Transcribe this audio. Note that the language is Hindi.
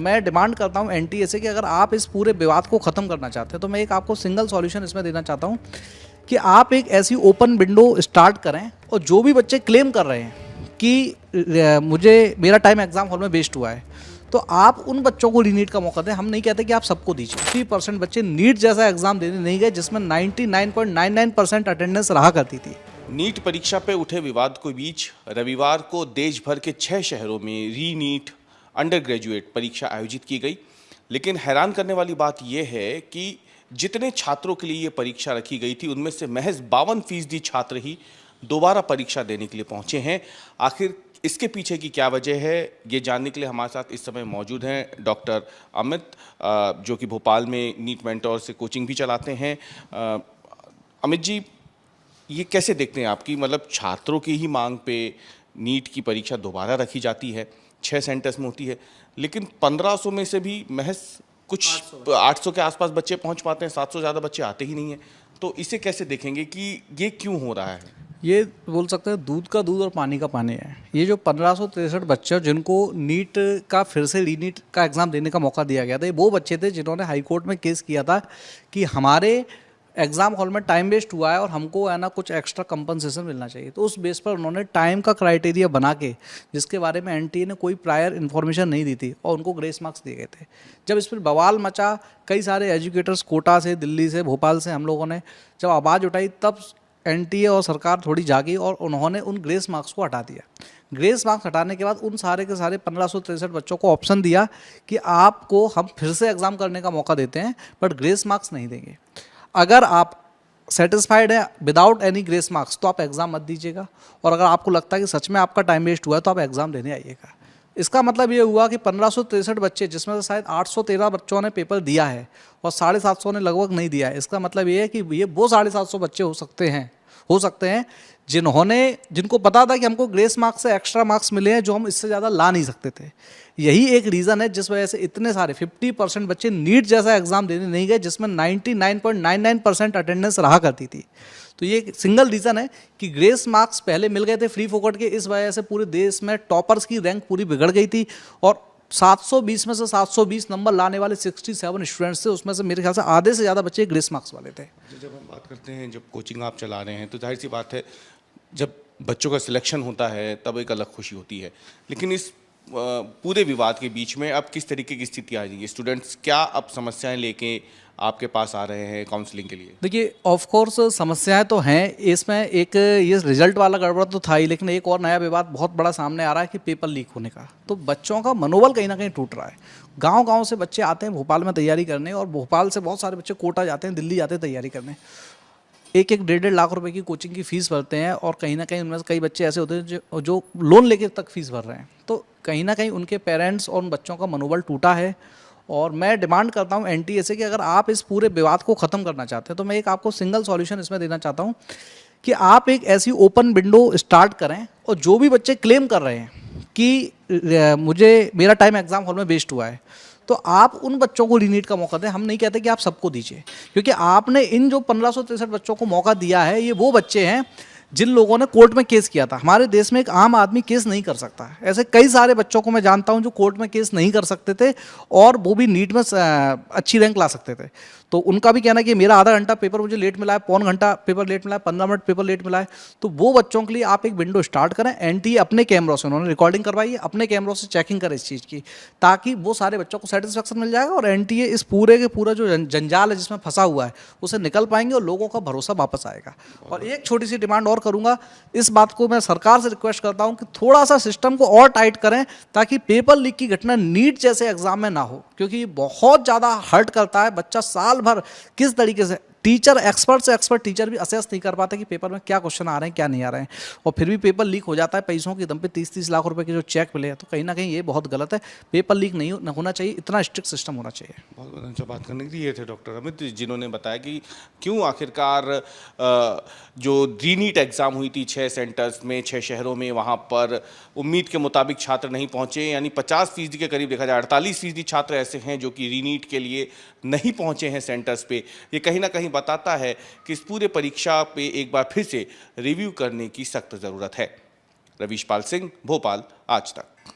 मैं डिमांड करता हूं एनटीए से कि अगर आप इस पूरे विवाद को ख़त्म करना चाहते हैं तो मैं एक आपको सिंगल सॉल्यूशन इसमें देना चाहता हूं कि आप एक ऐसी ओपन विंडो स्टार्ट करें और जो भी बच्चे क्लेम कर रहे हैं कि मुझे मेरा टाइम एग्ज़ाम हॉल में वेस्ट हुआ है तो आप उन बच्चों को रीनीट का मौका दें। हम नहीं कहते कि आप सबको दीजिए। 3% बच्चे नीट जैसा एग्जाम देने नहीं गए जिसमें 99.99% अटेंडेंस रहा करती थी। नीट परीक्षा पे उठे विवाद के बीच रविवार को देश भर के 6 शहरों में री नीट अंडर ग्रेजुएट परीक्षा आयोजित की गई। लेकिन हैरान करने वाली बात यह है कि जितने छात्रों के लिए ये परीक्षा रखी गई थी उनमें से महज 52% छात्र ही दोबारा परीक्षा देने के लिए पहुंचे हैं। आखिर इसके पीछे की क्या वजह है, ये जानने के लिए हमारे साथ इस समय मौजूद हैं डॉक्टर अमित, जो कि भोपाल में नीट मेंटोर से कोचिंग भी चलाते हैं। अमित जी, ये कैसे देखते हैं आपकी, मतलब छात्रों की ही मांग पे नीट की परीक्षा दोबारा रखी जाती है, 6 सेंटर्स में होती है, लेकिन 1500 में से भी महज कुछ 800 के आसपास बच्चे पहुंच पाते हैं, 700 ज़्यादा बच्चे आते ही नहीं हैं। तो इसे कैसे देखेंगे कि ये क्यों हो रहा है? ये बोल सकते हैं दूध का दूध और पानी का पानी है। ये जो 1563 बच्चे जिनको नीट का फिर से रीनीट का एग्ज़ाम देने का मौका दिया गया था, ये वो बच्चे थे जिन्होंने हाई कोर्ट में केस किया था कि हमारे एग्ज़ाम हॉल में टाइम वेस्ट हुआ है और हमको है ना कुछ एक्स्ट्रा कंपनसेशन मिलना चाहिए। तो उस बेस पर उन्होंने टाइम का क्राइटेरिया बना के, जिसके बारे में एनटीए ने कोई प्रायर इन्फॉर्मेशन नहीं दी थी, और उनको ग्रेस मार्क्स दिए गए थे। जब इस पर बवाल मचा, कई सारे एजुकेटर्स कोटा से, दिल्ली से, भोपाल से हम लोगों ने जब आवाज़ उठाई, तब एनटीए और सरकार थोड़ी जागी और उन्होंने उन ग्रेस मार्क्स को हटा दिया। ग्रेस मार्क्स हटाने के बाद उन सारे के सारे 1563 बच्चों को ऑप्शन दिया कि आपको हम फिर से एग्ज़ाम करने का मौका देते हैं बट ग्रेस मार्क्स नहीं देंगे। अगर आप सेटिस्फाइड है विदाउट एनी ग्रेस मार्क्स तो आप एग्ज़ाम मत दीजिएगा, और अगर आपको लगता है कि सच में आपका टाइम वेस्ट हुआ है तो आप एग्ज़ाम देने आइएगा। इसका मतलब ये हुआ कि 1563 बच्चे, जिसमें से शायद 813 बच्चों ने पेपर दिया है और 750 ने लगभग नहीं दिया है। इसका मतलब ये है कि ये वो 750 बच्चे हो सकते हैं जिनको पता था कि हमको ग्रेस मार्क्स से एक्स्ट्रा मार्क्स मिले हैं जो हम इससे ज़्यादा ला नहीं सकते थे। यही एक रीज़न है जिस वजह से इतने सारे 50% बच्चे नीट जैसा एग्ज़ाम देने नहीं गए जिसमें 99.99% अटेंडेंस रहा करती थी। तो ये एक सिंगल रीज़न है कि ग्रेस मार्क्स पहले मिल गए थे फ्री फोकट के, इस वजह से पूरे देश में टॉपर्स की रैंक पूरी बिगड़ गई थी, और 720 में से 720 नंबर लाने वाले 67 स्टूडेंट्स थे, उसमें से मेरे ख्याल से आधे से ज़्यादा बच्चे ग्रेस मार्क्स वाले थे। जब हम बात करते हैं, जब कोचिंग आप चला रहे हैं तो जाहिर सी बात है जब बच्चों का सिलेक्शन होता है तब एक अलग खुशी होती है, लेकिन इस पूरे विवाद के बीच में अब किस तरीके की स्थिति आ रही है? स्टूडेंट्स क्या अब समस्याएं लेके आपके पास आ रहे हैं काउंसलिंग के लिए? देखिए, ऑफ कोर्स समस्याएं तो हैं इसमें। एक ये रिजल्ट वाला गड़बड़ तो था ही, लेकिन एक और नया विवाद बहुत बड़ा सामने आ रहा है कि पेपर लीक होने का। तो बच्चों का मनोबल कहीं ना कहीं टूट रहा है। गांव-गांव से बच्चे आते हैं भोपाल में तैयारी करने, और भोपाल से बहुत सारे बच्चे कोटा जाते हैं, दिल्ली जाते हैं तैयारी करने। 1-1 लाख रुपए की कोचिंग की फीस भरते हैं, और कहीं ना कहीं उनमें से कई बच्चे ऐसे होते हैं जो लोन लेके तक फीस भर रहे हैं। तो कहीं ना कहीं उनके पेरेंट्स और उन बच्चों का मनोबल टूटा है। और मैं डिमांड करता हूं एनटीए से कि अगर आप इस पूरे विवाद को ख़त्म करना चाहते हैं तो मैं एक आपको सिंगल सॉल्यूशन इसमें देना चाहता हूं कि आप एक ऐसी ओपन विंडो स्टार्ट करें, और जो भी बच्चे क्लेम कर रहे हैं कि मुझे मेरा टाइम एग्ज़ाम हॉल में वेस्ट हुआ है तो आप उन बच्चों को रीनीट का मौका दें। हम नहीं कहते कि आप सबको दीजिए, क्योंकि आपने इन जो 1563 बच्चों को मौका दिया है, ये वो बच्चे हैं जिन लोगों ने कोर्ट में केस किया था। हमारे देश में एक आम आदमी केस नहीं कर सकता। ऐसे कई सारे बच्चों को मैं जानता हूं जो कोर्ट में केस नहीं कर सकते थे और वो भी नीट में अच्छी रैंक ला सकते थे। तो उनका भी कहना है कि मेरा आधा घंटा पेपर मुझे लेट मिला है, पौन घंटा पेपर लेट मिला है, 15 मिनट पेपर लेट मिला है। तो वो बच्चों के लिए आप एक विंडो स्टार्ट करें। एनटीए अपने कैमरों से, उन्होंने रिकॉर्डिंग करवाई है, अपने कैमरों से चेकिंग करें इस चीज़ की, ताकि वो सारे बच्चों को सेटिस्फेक्शन मिल जाएगा और एनटीए इस पूरे के पूरा जो जंजाल है जिसमें फंसा हुआ है उसे निकल पाएंगे और लोगों का भरोसा वापस आएगा। और एक छोटी सी डिमांड और करूँगा, इस बात को मैं सरकार से रिक्वेस्ट करता हूं कि थोड़ा सा सिस्टम को और टाइट करें ताकि पेपर लीक की घटना नीट जैसे एग्जाम में ना हो, क्योंकि ये बहुत ज़्यादा हर्ट करता है। बच्चा साल भर किस तरीके से, टीचर एक्सपर्ट से एक्सपर्ट टीचर भी असेस नहीं कर पाते कि पेपर में क्या क्वेश्चन आ रहे हैं क्या नहीं आ रहे हैं, और फिर भी पेपर लीक हो जाता है पैसों के दम पे। 30-30 लाख रुपए के जो चेक मिले हैं, तो कहीं ना कहीं ये बहुत गलत है। पेपर लीक नहीं होना चाहिए, इतना स्ट्रिक्ट सिस्टम होना चाहिए। बहुत बहुत अच्छा बात करने के लिए थे डॉक्टर अमित, जिन्होंने बताया कि क्यों आखिरकार जो रीनीट एग्ज़ाम हुई थी 6 सेंटर्स में, 6 शहरों में, वहाँ पर उम्मीद के मुताबिक छात्र नहीं पहुँचे। यानी 50% के करीब देखा जाए 48% छात्र ऐसे हैं जो कि रीनीट के लिए नहीं पहुँचे हैं सेंटर्स पे। ये कहीं ना कहीं बताता है कि इस पूरे परीक्षा पे एक बार फिर से रिव्यू करने की सख्त ज़रूरत है। रवीश पाल सिंह, भोपाल, आज तक।